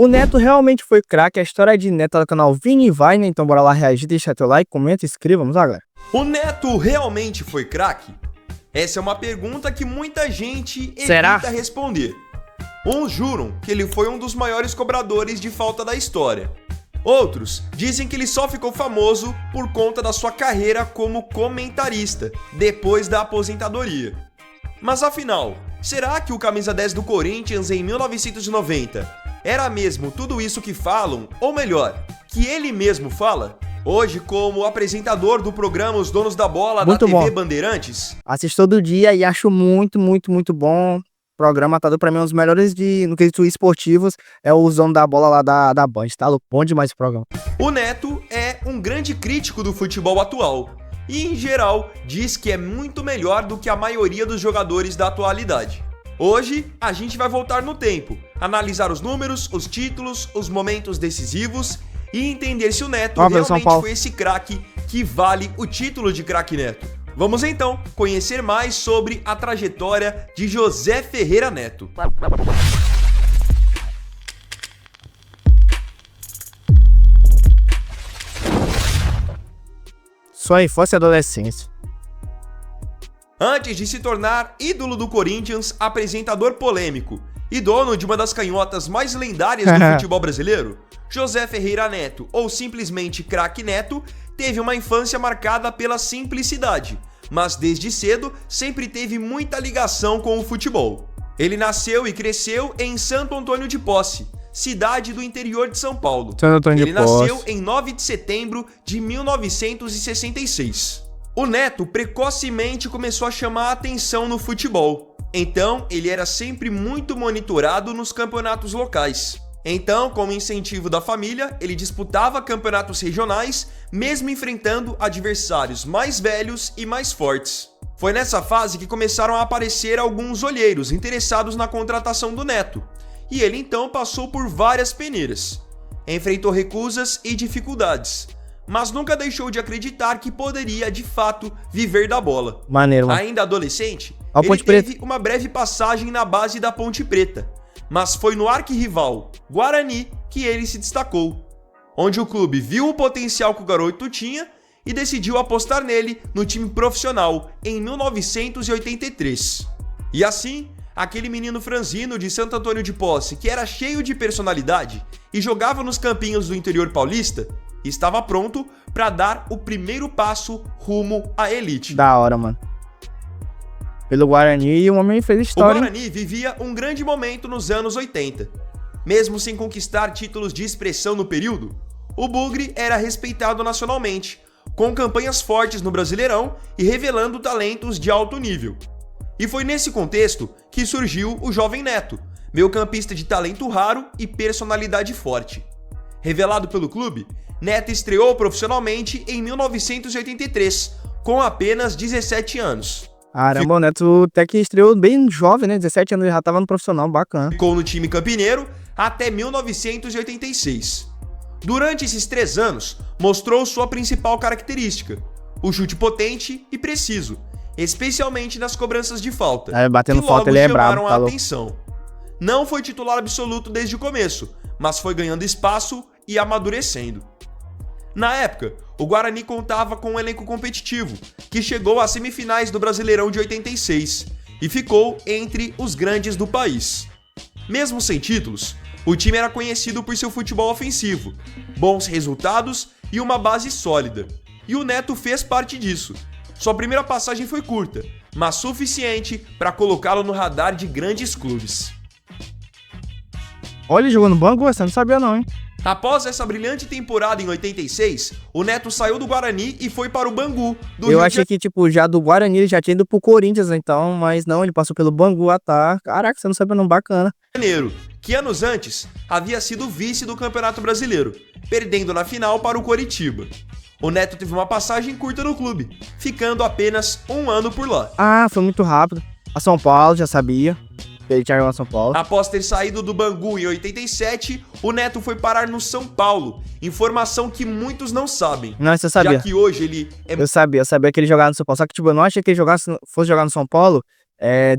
O Neto realmente foi craque, a história de Neto é do canal Vini e Vai, né? Então bora lá reagir, deixa teu like, comenta, inscreva, vamos lá, galera. O Neto realmente foi craque? Essa é uma pergunta que muita gente Será? evita responder. Uns juram que ele foi um dos maiores cobradores de falta da história. Outros dizem que ele só ficou famoso por conta da sua carreira como comentarista, depois da aposentadoria. Mas afinal, será que o camisa 10 do Corinthians em 1990 era mesmo tudo isso que falam, ou melhor, que ele mesmo fala? Hoje, como apresentador do programa Os Donos da Bola da TV Bandeirantes, assisto todo dia e acho muito bom. O programa tá pra mim um dos melhores no quesito esportivos, é o Os Donos da Bola lá da Band, tá louco? Bom demais o programa. O Neto é um grande crítico do futebol atual e, em geral, diz que é muito melhor do que a maioria dos jogadores da atualidade. Hoje, a gente vai voltar no tempo, analisar os números, os títulos, os momentos decisivos e entender se o Neto realmente foi esse craque que vale o título de craque Neto. Vamos então conhecer mais sobre a trajetória de José Ferreira Neto. Sua infância e adolescência. Antes de se tornar ídolo do Corinthians, apresentador polêmico e dono de uma das canhotas mais lendárias do futebol brasileiro, José Ferreira Neto, ou simplesmente Craque Neto, teve uma infância marcada pela simplicidade, mas desde cedo sempre teve muita ligação com o futebol. Ele nasceu e cresceu em Santo Antônio de Posse, cidade do interior de São Paulo. Ele nasceu em 9 de setembro de 1966. O Neto precocemente começou a chamar a atenção no futebol. Então, ele era sempre muito monitorado nos campeonatos locais. Então, como incentivo da família, ele disputava campeonatos regionais, mesmo enfrentando adversários mais velhos e mais fortes. Foi nessa fase que começaram a aparecer alguns olheiros interessados na contratação do Neto. E ele então passou por várias peneiras. Enfrentou recusas e dificuldades, mas nunca deixou de acreditar que poderia, de fato, viver da bola. Maneiro. Ainda adolescente, ele teve uma breve passagem na base da Ponte Preta, mas foi no arquirrival Guarani que ele se destacou, onde o clube viu o potencial que o garoto tinha e decidiu apostar nele no time profissional em 1983. E assim, aquele menino franzino de Santo Antônio de Posse, que era cheio de personalidade e jogava nos campinhos do interior paulista, estava pronto para dar o primeiro passo rumo à elite. Da hora, mano. Pelo Guarani, o homem fez história. O Guarani vivia um grande momento nos anos 80. Mesmo sem conquistar títulos de expressão no período, o Bugre era respeitado nacionalmente, com campanhas fortes no Brasileirão e revelando talentos de alto nível. E foi nesse contexto que surgiu o jovem Neto, meio-campista de talento raro e personalidade forte. Revelado pelo clube, Neto estreou profissionalmente em 1983, com apenas 17 anos. Caramba, o Neto até que estreou bem jovem, né? 17 anos, ele já tava no profissional, bacana. Ficou no time campineiro até 1986. Durante esses 3 anos, mostrou sua principal característica, o chute potente e preciso, especialmente nas cobranças de falta, batendo falta ele é brabo, a atenção. Não foi titular absoluto desde o começo, mas foi ganhando espaço e amadurecendo. Na época, o Guarani contava com um elenco competitivo, que chegou às semifinais do Brasileirão de 86 e ficou entre os grandes do país. Mesmo sem títulos, o time era conhecido por seu futebol ofensivo, bons resultados e uma base sólida. E o Neto fez parte disso. Sua primeira passagem foi curta, mas suficiente para colocá-lo no radar de grandes clubes. Olha, ele jogou no banco, você não sabia não, hein? Após essa brilhante temporada em 86, o Neto saiu do Guarani e foi para o Bangu, do Eu achei que, já do Guarani ele já tinha ido pro Corinthians, então, mas não, ele passou pelo Bangu, tá. Caraca, você não sabia não, bacana. Janeiro, que anos antes havia sido vice do Campeonato Brasileiro, perdendo na final para o Coritiba. O Neto teve uma passagem curta no clube, ficando apenas 1 ano por lá. Ah, foi muito rápido. A São Paulo, já sabia. Ele tinha jogado São Paulo. Após ter saído do Bangu em 87, o Neto foi parar no São Paulo. Informação que muitos não sabem. Não, você sabia. Já que hoje ele é... Eu sabia que ele jogava no São Paulo. Só que, eu não achei que ele fosse jogar no São Paulo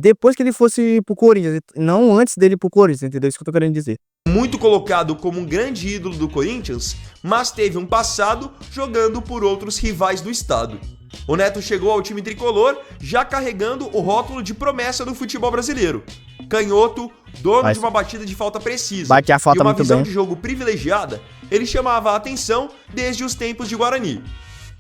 depois que ele fosse pro Corinthians, não antes dele ir pro Corinthians, entendeu? Isso que eu tô querendo dizer. Muito colocado como um grande ídolo do Corinthians, mas teve um passado jogando por outros rivais do estado. O Neto chegou ao time tricolor já carregando o rótulo de promessa do futebol brasileiro. Canhoto, dono de uma batida de falta precisa bate a falta e uma muito visão bem. de jogo privilegiada, ele chamava a atenção desde os tempos de Guarani.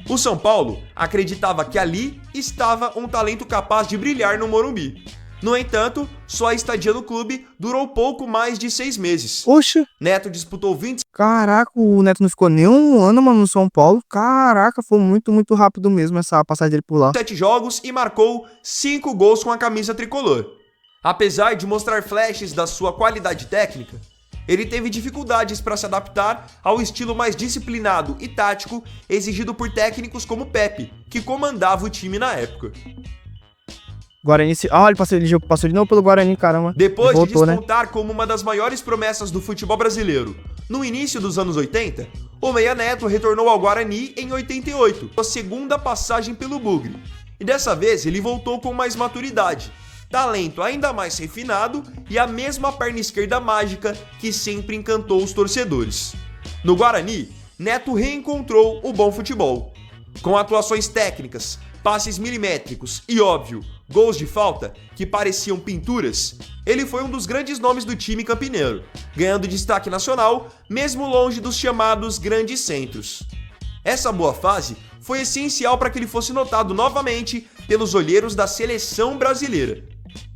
O São Paulo acreditava que ali estava um talento capaz de brilhar no Morumbi. No entanto, sua estadia no clube durou pouco mais de 6 meses. Oxe, Neto disputou 27 caraca, o Neto não ficou nem um ano, mano, no São Paulo. Caraca, foi muito, muito rápido mesmo essa passagem dele por lá. jogos e marcou 5 gols com a camisa tricolor. Apesar de mostrar flashes da sua qualidade técnica, ele teve dificuldades para se adaptar ao estilo mais disciplinado e tático exigido por técnicos como Pepe, que comandava o time na época. Guarani, ele passou de novo pelo Guarani, caramba. Depois voltou, de despontar como uma das maiores promessas do futebol brasileiro, no início dos anos 80, o Meia Neto retornou ao Guarani em 88, a segunda passagem pelo Bugre. E dessa vez ele voltou com mais maturidade, talento ainda mais refinado e a mesma perna esquerda mágica que sempre encantou os torcedores. No Guarani, Neto reencontrou o bom futebol. Com atuações técnicas, passes milimétricos e, óbvio, gols de falta que pareciam pinturas, ele foi um dos grandes nomes do time campineiro, ganhando destaque nacional, mesmo longe dos chamados grandes centros. Essa boa fase foi essencial para que ele fosse notado novamente pelos olheiros da seleção brasileira.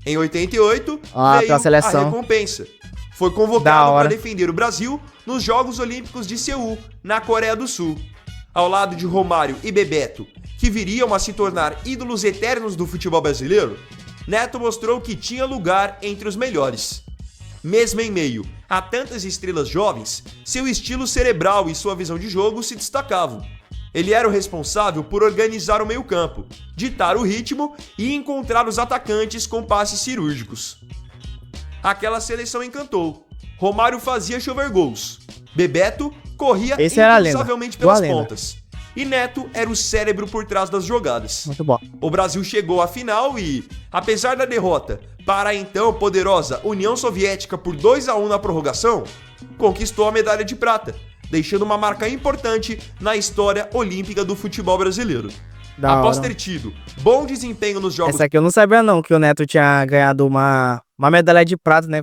Em 88, veio a recompensa. Foi convocado para defender o Brasil nos Jogos Olímpicos de Seul, na Coreia do Sul. Ao lado de Romário e Bebeto, que viriam a se tornar ídolos eternos do futebol brasileiro, Neto mostrou que tinha lugar entre os melhores. Mesmo em meio a tantas estrelas jovens, seu estilo cerebral e sua visão de jogo se destacavam. Ele era o responsável por organizar o meio-campo, ditar o ritmo e encontrar os atacantes com passes cirúrgicos. Aquela seleção encantou. Romário fazia chover gols. Bebeto corria incansavelmente pelas pontas. E Neto era o cérebro por trás das jogadas. Muito bom. O Brasil chegou à final e, apesar da derrota para a então poderosa União Soviética por 2-1 na prorrogação, conquistou a medalha de prata, deixando uma marca importante na história olímpica do futebol brasileiro. Após ter tido bom desempenho nos jogos... Essa aqui eu não sabia não, que o Neto tinha ganhado uma medalha de prata, né,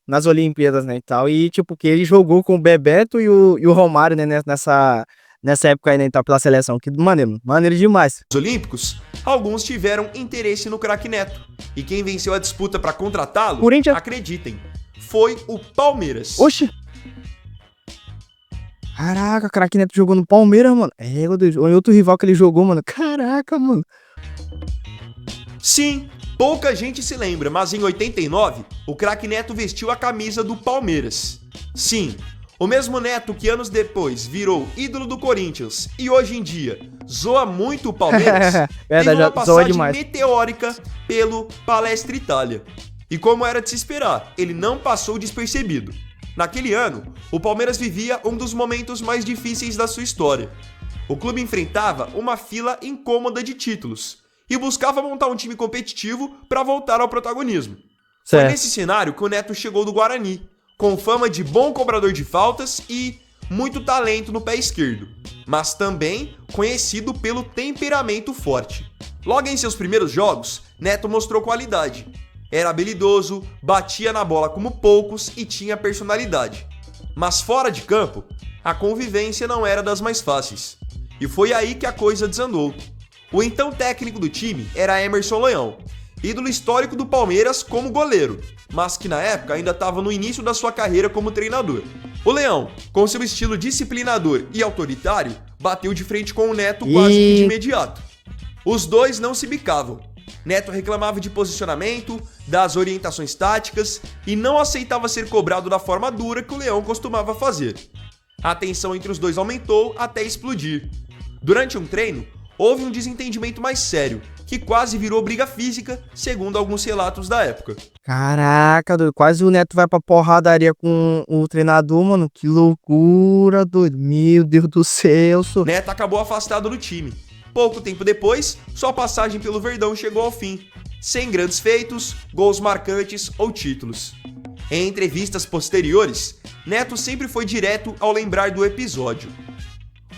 nas Olimpíadas, né, e tal. E, tipo, que ele jogou com o Bebeto e o Romário, né, nessa época aí, né, então, pela seleção. Que maneiro demais. Olímpicos, alguns tiveram interesse no craque Neto. E quem venceu a disputa para contratá-lo, acreditem, foi o Palmeiras. Oxi! Caraca, o craque Neto jogou no Palmeiras, mano. Meu Deus, outro rival que ele jogou, mano. Caraca, mano. Sim, pouca gente se lembra, mas em 89, o craque Neto vestiu a camisa do Palmeiras. Sim, o mesmo Neto que anos depois virou ídolo do Corinthians e hoje em dia zoa muito o Palmeiras, teve uma passagem meteórica pelo Palestra Itália. E como era de se esperar, ele não passou despercebido. Naquele ano, o Palmeiras vivia um dos momentos mais difíceis da sua história. O clube enfrentava uma fila incômoda de títulos e buscava montar um time competitivo para voltar ao protagonismo. Foi nesse cenário que o Neto chegou do Guarani, com fama de bom cobrador de faltas e muito talento no pé esquerdo, mas também conhecido pelo temperamento forte. Logo em seus primeiros jogos, Neto mostrou qualidade. Era habilidoso, batia na bola como poucos e tinha personalidade. Mas fora de campo, a convivência não era das mais fáceis. E foi aí que a coisa desandou. O então técnico do time era Emerson Leão, ídolo histórico do Palmeiras como goleiro, mas que na época ainda estava no início da sua carreira como treinador. O Leão, com seu estilo disciplinador e autoritário, bateu de frente com o Neto quase que de imediato. Os dois não se bicavam. Neto reclamava de posicionamento, das orientações táticas e não aceitava ser cobrado da forma dura que o Leão costumava fazer. A tensão entre os dois aumentou até explodir. Durante um treino, houve um desentendimento mais sério, que quase virou briga física, segundo alguns relatos da época. Caraca, doido, quase o Neto vai pra porradaria com o treinador, mano. Que loucura, doido. Meu Deus do céu. Neto acabou afastado do time. Pouco tempo depois, sua passagem pelo Verdão chegou ao fim, sem grandes feitos, gols marcantes ou títulos. Em entrevistas posteriores, Neto sempre foi direto ao lembrar do episódio.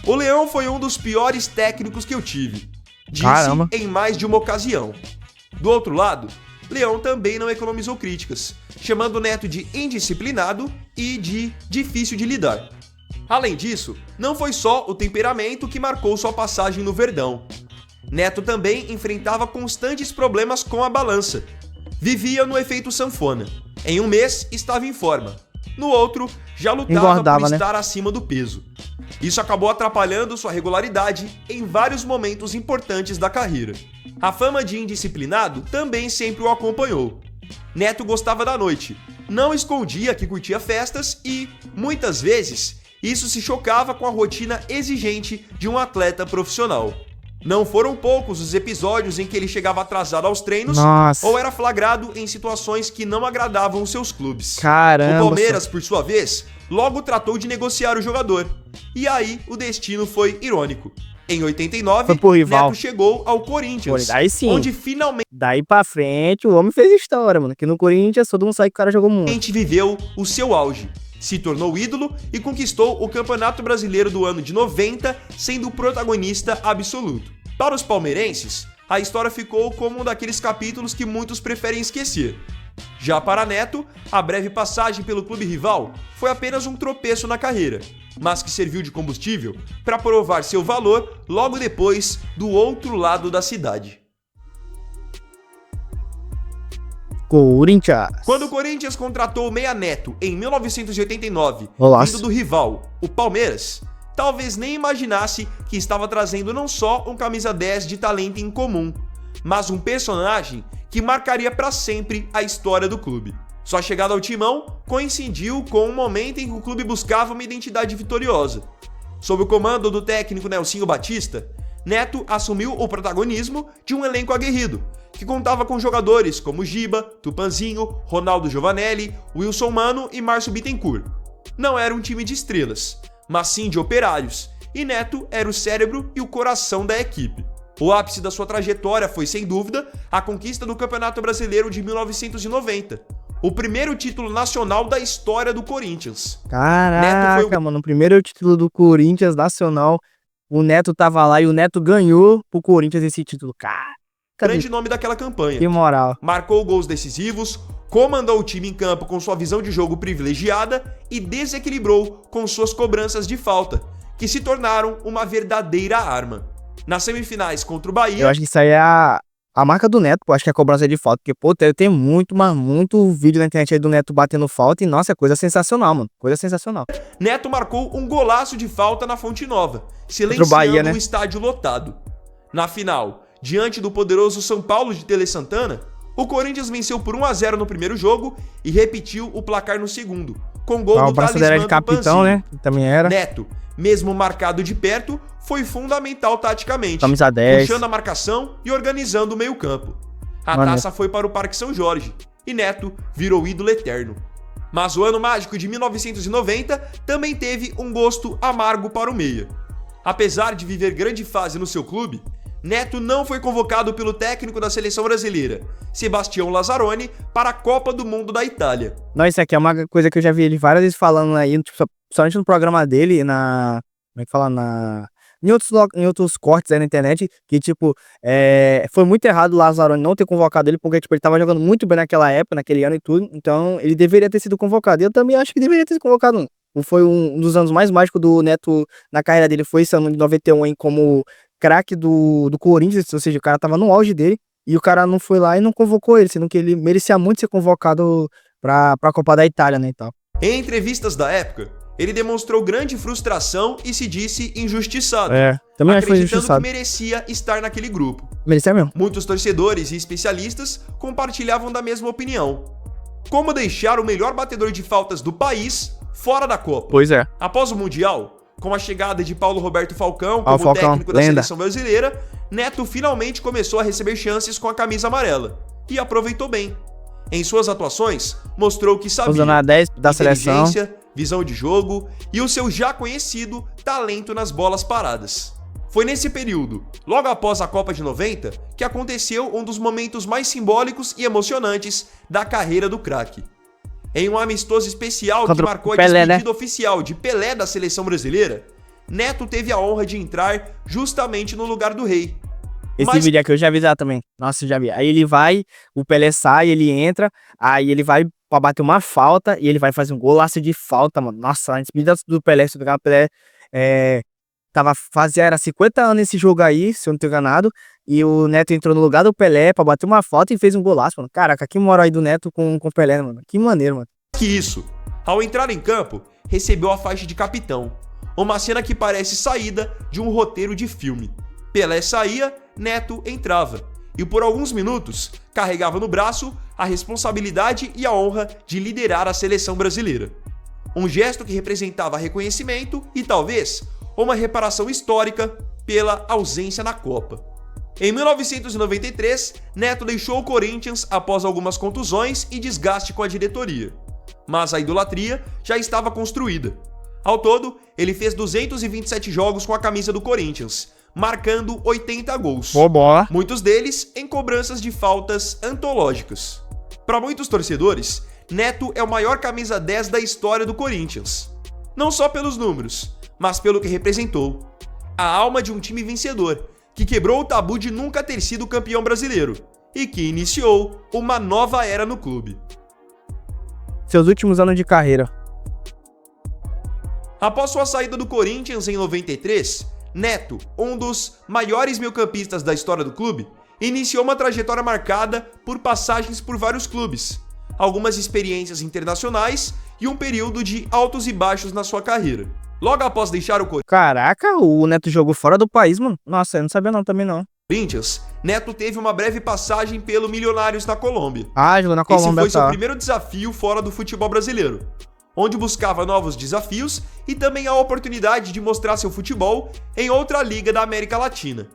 "O Leão foi um dos piores técnicos que eu tive", disse Caramba. em mais de uma ocasião. Do outro lado, Leão também não economizou críticas, chamando Neto de indisciplinado e de difícil de lidar. Além disso, não foi só o temperamento que marcou sua passagem no Verdão. Neto também enfrentava constantes problemas com a balança. Vivia no efeito sanfona. Em um mês, estava em forma. No outro, já lutava Engordava, por né? estar acima do peso. Isso acabou atrapalhando sua regularidade em vários momentos importantes da carreira. A fama de indisciplinado também sempre o acompanhou. Neto gostava da noite, não escondia que curtia festas e, muitas vezes, isso se chocava com a rotina exigente de um atleta profissional. Não foram poucos os episódios em que ele chegava atrasado aos treinos Nossa. ou era flagrado em situações que não agradavam os seus clubes. Caramba. O Palmeiras, por sua vez, logo tratou de negociar o jogador. E aí, o destino foi irônico. Em 89, Foi pro rival. Neto chegou ao Corinthians, Aí sim. onde finalmente Daí pra frente, o homem fez história, mano. Que no Corinthians, todo mundo sabe que o cara jogou muito. viveu o seu auge. Se tornou ídolo e conquistou o Campeonato Brasileiro do ano de 90, sendo o protagonista absoluto. Para os palmeirenses, a história ficou como um daqueles capítulos que muitos preferem esquecer. Já para Neto, a breve passagem pelo clube rival foi apenas um tropeço na carreira, mas que serviu de combustível para provar seu valor logo depois do outro lado da cidade. Corinthians. Quando o Corinthians contratou o Meia Neto em 1989, Golaço. vindo do rival, o Palmeiras, talvez nem imaginasse que estava trazendo não só um camisa 10 de talento incomum, mas um personagem que marcaria para sempre a história do clube. Sua chegada ao timão coincidiu com um momento em que o clube buscava uma identidade vitoriosa. Sob o comando do técnico Nelsinho Batista, Neto assumiu o protagonismo de um elenco aguerrido, que contava com jogadores como Giba, Tupanzinho, Ronaldo Giovanelli, Wilson Mano e Márcio Bittencourt. Não era um time de estrelas, mas sim de operários, e Neto era o cérebro e o coração da equipe. O ápice da sua trajetória foi, sem dúvida, a conquista do Campeonato Brasileiro de 1990, o primeiro título nacional da história do Corinthians. Caraca, Neto foi mano. O primeiro título do Corinthians nacional. O Neto tava lá e o Neto ganhou pro Corinthians esse título. Cara, grande nome daquela campanha. que moral. Marcou gols decisivos, comandou o time em campo com sua visão de jogo privilegiada e desequilibrou com suas cobranças de falta, que se tornaram uma verdadeira arma. Nas semifinais contra o Eu Bahia, acho que isso aí é a marca do Neto, pô. Acho que é a cobrança de falta. Porque, pô, tem muito, mas muito vídeo na internet aí do Neto batendo falta. E, nossa, é coisa sensacional, mano. Coisa sensacional. Neto marcou um golaço de falta na Fonte Nova, Contra silenciando o Bahia, né? o estádio lotado. Na final, diante do poderoso São Paulo de Tele Santana, o Corinthians venceu por 1-0 no primeiro jogo e repetiu o placar no segundo, com gol O do braço dele era de talismã capitão, Tupanzinho. né? Também era. Neto, mesmo marcado de perto, foi fundamental taticamente, Camisa 10. puxando a marcação e organizando o meio-campo. A Mano, taça foi para o Parque São Jorge e Neto virou ídolo eterno. Mas o ano mágico de 1990 também teve um gosto amargo para o meia. Apesar de viver grande fase no seu clube, Neto não foi convocado pelo técnico da seleção brasileira, Sebastião Lazzaroni, para a Copa do Mundo da Itália. Não, isso aqui é uma coisa que eu já vi ele várias vezes falando aí, tipo, somente no programa dele, na... Como é que fala? Em outros cortes aí na internet, que, tipo, foi muito errado o Lazzaroni não ter convocado ele, porque, tipo, ele tava jogando muito bem naquela época, naquele ano e tudo, então ele deveria ter sido convocado. Eu também acho que deveria ter sido convocado. Foi um dos anos mais mágicos do Neto na carreira dele, foi esse ano de 91, hein, como craque do Corinthians, ou seja, o cara tava no auge dele, e o cara não foi lá e não convocou ele, sendo que ele merecia muito ser convocado pra Copa da Itália, né, e tal. Em entrevistas da época, ele demonstrou grande frustração e se disse injustiçado, Também acho que foi acreditando injustiçado. que merecia estar naquele grupo. Merecia mesmo. Muitos torcedores e especialistas compartilhavam da mesma opinião. Como deixar o melhor batedor de faltas do país fora da Copa? Pois é. Após o Mundial, com a chegada de Paulo Roberto Falcão como Falcão, técnico da lenda. seleção brasileira, Neto finalmente começou a receber chances com a camisa amarela e aproveitou bem. Em suas atuações, mostrou que sabia Usando a 10 da seleção. inteligência, visão de jogo e o seu já conhecido talento nas bolas paradas. Foi nesse período, logo após a Copa de 90, que aconteceu um dos momentos mais simbólicos e emocionantes da carreira do craque. Em um amistoso especial que marcou a despedida oficial de Pelé da seleção brasileira, Neto teve a honra de entrar justamente no lugar do rei. Esse vídeo aqui eu já vi já também. Nossa, eu já vi. Aí ele vai, o Pelé sai, ele entra, aí ele vai pra bater uma falta e ele vai fazer um golaço de falta, mano. Nossa, a despedida do Pelé, se eu não me engano, o Pelé era 50 anos esse jogo aí, se eu não tô enganado, e o Neto entrou no lugar do Pelé pra bater uma falta e fez um golaço, mano. Caraca, que moral aí do Neto com o Pelé, mano. Que maneiro, mano. Que isso, ao entrar em campo, recebeu a faixa de capitão. Uma cena que parece saída de um roteiro de filme. Pelé saía, Neto entrava. E por alguns minutos, carregava no braço a responsabilidade e a honra de liderar a seleção brasileira. Um gesto que representava reconhecimento e, talvez, uma reparação histórica pela ausência na Copa. Em 1993, Neto deixou o Corinthians após algumas contusões e desgaste com a diretoria. Mas a idolatria já estava construída. Ao todo, ele fez 227 jogos com a camisa do Corinthians, marcando 80 gols. Muitos deles em cobranças de faltas antológicas. Para muitos torcedores, Neto é o maior camisa 10 da história do Corinthians. Não só pelos números, mas pelo que representou. A alma de um time vencedor, que quebrou o tabu de nunca ter sido campeão brasileiro e que iniciou uma nova era no clube. Seus últimos anos de carreira. Após sua saída do Corinthians em 93, Neto, um dos maiores meio-campistas da história do clube, iniciou uma trajetória marcada por passagens por vários clubes, algumas experiências internacionais e um período de altos e baixos na sua carreira. Logo após deixar o Caraca, o Neto jogou fora do país, mano. Nossa, eu não sabia não também não. Corinthians, Neto teve uma breve passagem pelo Milionários na Colômbia. Jogou na Colômbia. Esse foi seu primeiro desafio fora do futebol brasileiro, onde buscava novos desafios e também a oportunidade de mostrar seu futebol em outra liga da América Latina.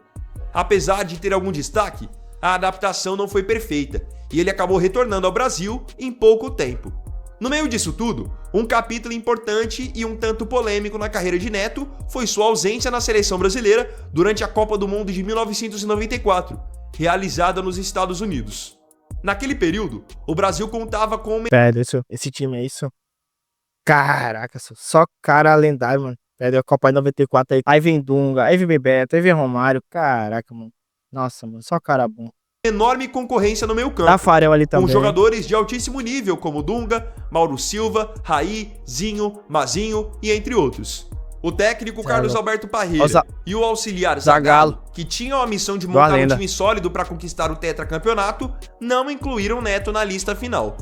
Apesar de ter algum destaque, a adaptação não foi perfeita e ele acabou retornando ao Brasil em pouco tempo. No meio disso tudo, um capítulo importante e um tanto polêmico na carreira de Neto foi sua ausência na seleção brasileira durante a Copa do Mundo de 1994, realizada nos Estados Unidos. Naquele período, o Brasil contava com... Esse time é isso. Caraca, só cara lendário, mano. Perdeu a Copa de 94 aí. Aí vem Dunga, aí vem Bebeto, aí vem Romário. Caraca, mano. Nossa, mano, só cara bom. Enorme concorrência no meio campo, Tafarel ali também, com jogadores de altíssimo nível como Dunga, Mauro Silva, Raí, Zinho, Mazinho e entre outros. O técnico Carlos Alberto Parreira e o auxiliar Zagallo, que tinham a missão de montar um time sólido para conquistar o tetracampeonato, não incluíram Neto na lista final.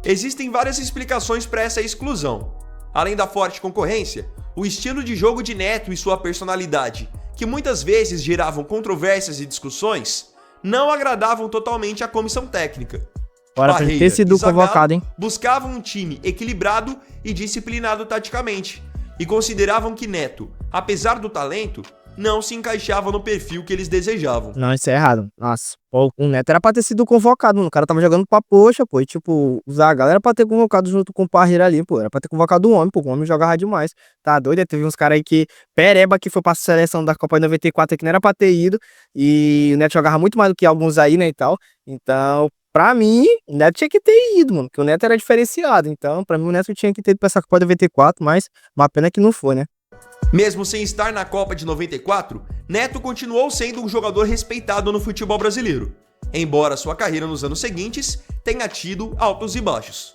Existem várias explicações para essa exclusão. Além da forte concorrência, o estilo de jogo de Neto e sua personalidade, que muitas vezes geravam controvérsias e discussões, não agradavam totalmente a comissão técnica. Parreira ter sido convocado, hein? Buscavam um time equilibrado e disciplinado taticamente, e consideravam que Neto, apesar do talento, não se encaixava no perfil que eles desejavam. Não, isso é errado. Nossa, pô, o Neto era pra ter sido convocado, mano. O cara tava jogando pra poxa, pô. E tipo, o Zagallo era pra ter convocado junto com o Parreira ali, pô. Era pra ter convocado o homem, pô. O homem jogava demais. Tá doido? Teve uns caras aí que... Pereba, que foi pra seleção da Copa de 94, que não era pra ter ido. E o Neto jogava muito mais do que alguns aí, né, e tal. Então, pra mim, o Neto tinha que ter ido, mano. Porque o Neto era diferenciado. Então, pra mim, o Neto tinha que ter ido pra essa Copa de 94, mas uma pena que não foi, né? Mesmo sem estar na Copa de 94, Neto continuou sendo um jogador respeitado no futebol brasileiro, embora sua carreira nos anos seguintes tenha tido altos e baixos.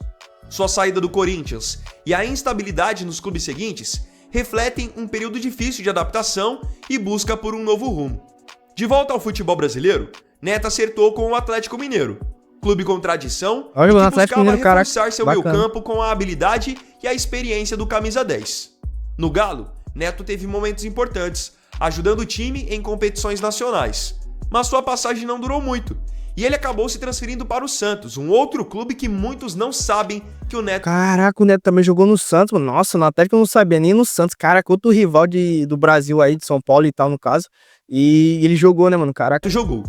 Sua saída do Corinthians e a instabilidade nos clubes seguintes refletem um período difícil de adaptação e busca por um novo rumo. De volta ao futebol brasileiro, Neto acertou com o Atlético Mineiro, clube com tradição e que buscava reforçar seu meio-campo com a habilidade e a experiência do camisa 10. No Galo, Neto teve momentos importantes, ajudando o time em competições nacionais. Mas sua passagem não durou muito, e ele acabou se transferindo para o Santos, um outro clube que muitos não sabem que o Neto... Caraca, o Neto também jogou no Santos, mano. Nossa, no Atlético eu não sabia nem no Santos. Caraca, outro rival do Brasil aí, de São Paulo e tal, no caso. E ele jogou, né, mano? Caraca. Jogou.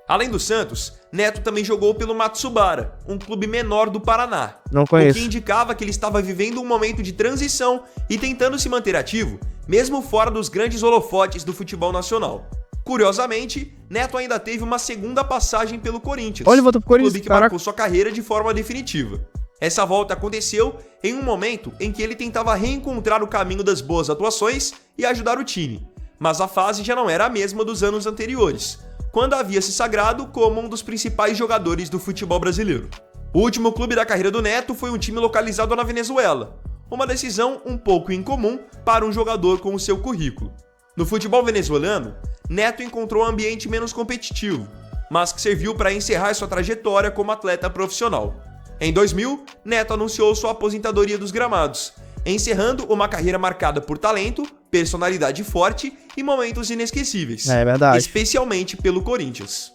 Além do Santos, Neto também jogou pelo Matsubara, um clube menor do Paraná. Não O conheço. que indicava que ele estava vivendo um momento de transição e tentando se manter ativo, mesmo fora dos grandes holofotes do futebol nacional. Curiosamente, Neto ainda teve uma segunda passagem pelo Corinthians, Olha, ele voltou pro Corinthians, clube que caraca. marcou sua carreira de forma definitiva. Essa volta aconteceu em um momento em que ele tentava reencontrar o caminho das boas atuações e ajudar o time, mas a fase já não era a mesma dos anos anteriores, quando havia se sagrado como um dos principais jogadores do futebol brasileiro. O último clube da carreira do Neto foi um time localizado na Venezuela, uma decisão um pouco incomum para um jogador com o seu currículo. No futebol venezuelano, Neto encontrou um ambiente menos competitivo, mas que serviu para encerrar sua trajetória como atleta profissional. Em 2000, Neto anunciou sua aposentadoria dos gramados, encerrando uma carreira marcada por talento, personalidade forte e momentos inesquecíveis, É verdade. especialmente pelo Corinthians.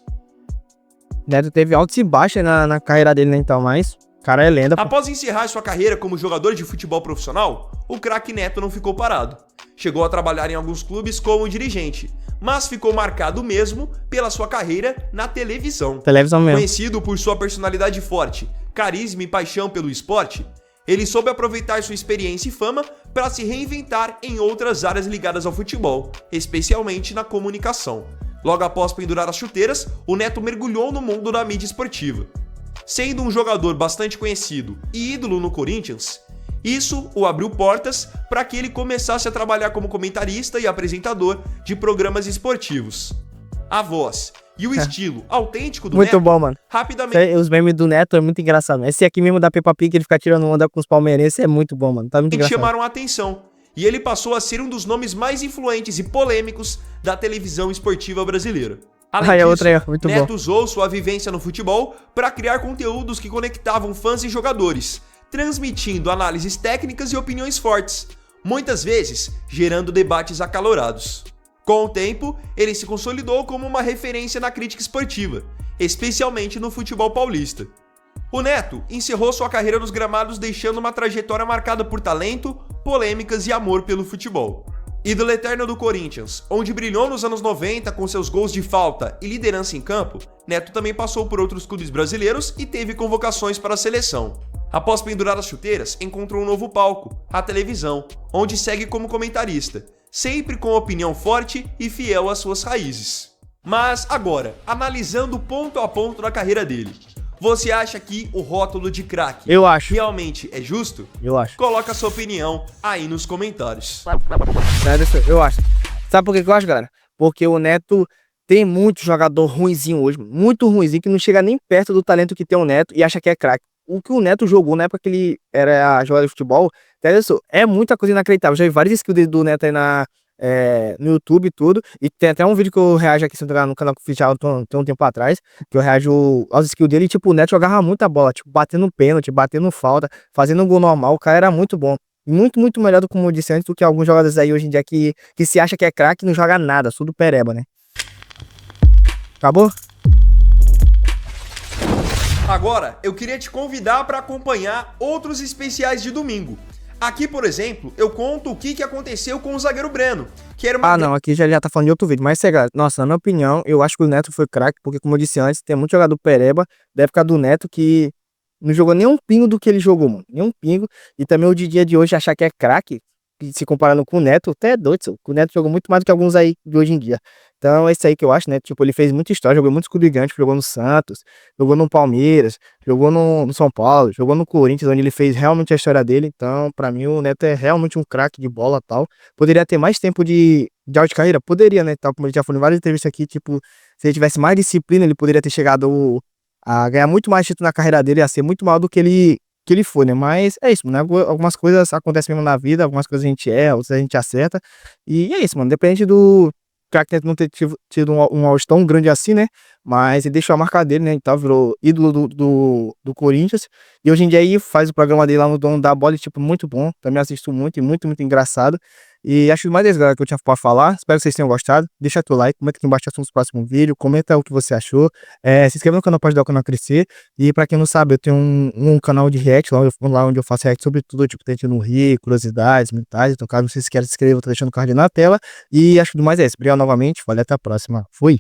Neto teve altos e baixos na carreira dele, né, então, mas o cara é lenda, pô. Após encerrar sua carreira como jogador de futebol profissional, o craque Neto não ficou parado. Chegou a trabalhar em alguns clubes como dirigente, mas ficou marcado mesmo pela sua carreira na televisão. Televisão mesmo. Conhecido por sua personalidade forte, carisma e paixão pelo esporte, ele soube aproveitar sua experiência e fama para se reinventar em outras áreas ligadas ao futebol, especialmente na comunicação. Logo após pendurar as chuteiras, o Neto mergulhou no mundo da mídia esportiva. Sendo um jogador bastante conhecido e ídolo no Corinthians, isso o abriu portas para que ele começasse a trabalhar como comentarista e apresentador de programas esportivos. A voz e o estilo autêntico do Muito Neto bom, mano. rapidamente Os memes do Neto é muito engraçado. Esse aqui mesmo da Peppa Pig, ele fica tirando onda com os palmeirenses, é muito bom, mano. Tá muito engraçado. chamaram a atenção, e ele passou a ser um dos nomes mais influentes e polêmicos da televisão esportiva brasileira. Além Aí, disso, outra aí, muito Neto bom. usou sua vivência no futebol para criar conteúdos que conectavam fãs e jogadores, transmitindo análises técnicas e opiniões fortes, muitas vezes gerando debates acalorados. Com o tempo, ele se consolidou como uma referência na crítica esportiva, especialmente no futebol paulista. O Neto encerrou sua carreira nos gramados deixando uma trajetória marcada por talento, polêmicas e amor pelo futebol. Ídolo eterno do Corinthians, onde brilhou nos anos 90 com seus gols de falta e liderança em campo, Neto também passou por outros clubes brasileiros e teve convocações para a seleção. Após pendurar as chuteiras, encontrou um novo palco, a televisão, onde segue como comentarista, sempre com opinião forte e fiel às suas raízes. Mas agora, analisando ponto a ponto da carreira dele, você acha que o rótulo de craque Eu acho, realmente é justo? eu acho. Coloca sua opinião aí nos comentários. Eu acho. Sabe por que eu acho, galera? Porque o Neto tem muito jogador ruinzinho hoje, muito ruinzinho, que não chega nem perto do talento que tem o Neto e acha que é craque. O que o Neto jogou na época que ele era jogador de futebol, é muita coisa inacreditável. Já vi vários skills do Neto aí no YouTube e tudo. E tem até um vídeo que eu reajo aqui no canal que eu fiz já tem um tempo atrás, que eu reajo aos skills dele. E tipo, o Neto jogava muita bola, tipo, batendo pênalti, batendo falta, fazendo um gol normal. O cara era muito bom. Muito, muito melhor do, como eu disse antes, do que alguns jogadores aí hoje em dia que se acha que é craque e não joga nada, tudo pereba, né? Acabou? Agora, eu queria te convidar para acompanhar outros especiais de domingo. Aqui, por exemplo, eu conto o que aconteceu com o zagueiro Breno, que era uma... Ah, não, aqui já tá falando de outro vídeo, mas galera, nossa, na minha opinião, eu acho que o Neto foi craque, porque como eu disse antes, tem muito jogador pereba da época do Neto que não jogou nem um pingo do que ele jogou, mano, nem um pingo, e também o dia de hoje achar que é craque, se comparando com o Neto, até é doido, senhor. O Neto jogou muito mais do que alguns aí de hoje em dia. Então é isso aí que eu acho, né? Tipo, ele fez muita história, jogou em muitos clubes grandes, jogou no Santos, jogou no Palmeiras, jogou no São Paulo, jogou no Corinthians, onde ele fez realmente a história dele. Então, pra mim, o Neto é realmente um craque de bola e tal. Poderia ter mais tempo de auge de carreira? Poderia, né? Tal, como ele já falou em várias entrevistas aqui, tipo, se ele tivesse mais disciplina, ele poderia ter chegado a ganhar muito mais título na carreira dele, a ser muito maior do que ele foi, né? Mas é isso, mano. Algumas coisas acontecem mesmo na vida, algumas coisas a gente erra, outras a gente acerta. E é isso, mano. Depende do craque não ter tido um auge tão grande assim, né? Mas ele deixou a marca dele, né? Então virou ídolo do Corinthians. E hoje em dia aí faz o programa dele lá no Dono da Bola, e, tipo, muito bom. Também assisto muito e muito, muito engraçado. E acho mais galera que eu tinha pra falar. Espero que vocês tenham gostado. Deixa teu like, comenta aqui embaixo nos próximos vídeos, comenta o que você achou. Se inscreva no canal para ajudar o canal a crescer. E pra quem não sabe, eu tenho um canal de react lá onde eu faço react sobre tudo, tipo, tentando rir, curiosidades, mentais. Então, caso vocês queiram se inscrever, eu tô deixando o card na tela. E acho que do mais é isso. Obrigado novamente. Valeu, até a próxima. Fui!